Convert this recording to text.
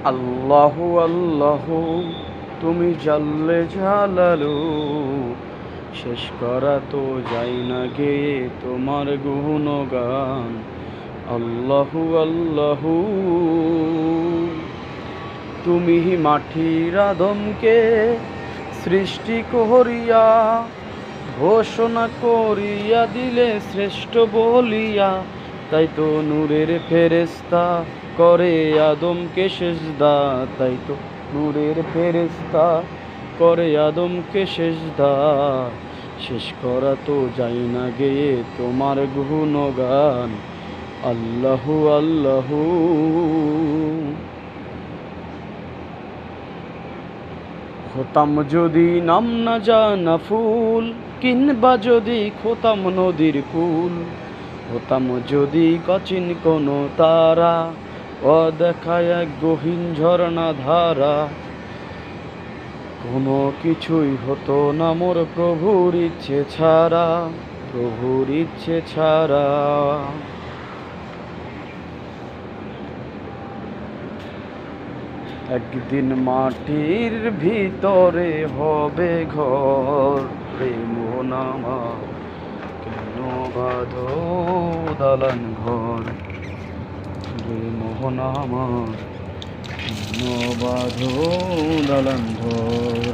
আল্লাহু আল্লাহু তুমি জাল্লে জালালু, শেষ করা তো যায় না গেয়ে তোমার গুণগান। আল্লাহু আল্লাহু তুমি মাটির আদমকে সৃষ্টি করিয়া ঘোষণা করিয়া দিলে শ্রেষ্ঠ বলিয়া, তাই তো নূরের ফেরেশতা করে আদমকে সেজদা, তাই তো নূরের ফেরেশতা করে আদমকে সেজদা। শেষ করা তো যায় না গেয়ে তোমার গুণগান। আল্লাহু আল্লাহু হতাম যদি নাম না জানা ফুল, কিংবা যদি খোতাম নদীর কুল, হতাম যদি কচিন কোনো তারা, অদেখায় এক গহীন ঝরনা ধারা, কোনো কিছুই হতো না মোর প্রভুর ইচ্ছে ছাড়া, প্রভুর ইচ্ছে ছাড়া। একদিন মাটির ভিতরে হবে ঘর, রে মন আমার কেন বাঁধো দালান ঘর, রে মোহন আমার কেন বাঁধো দালান ঘর।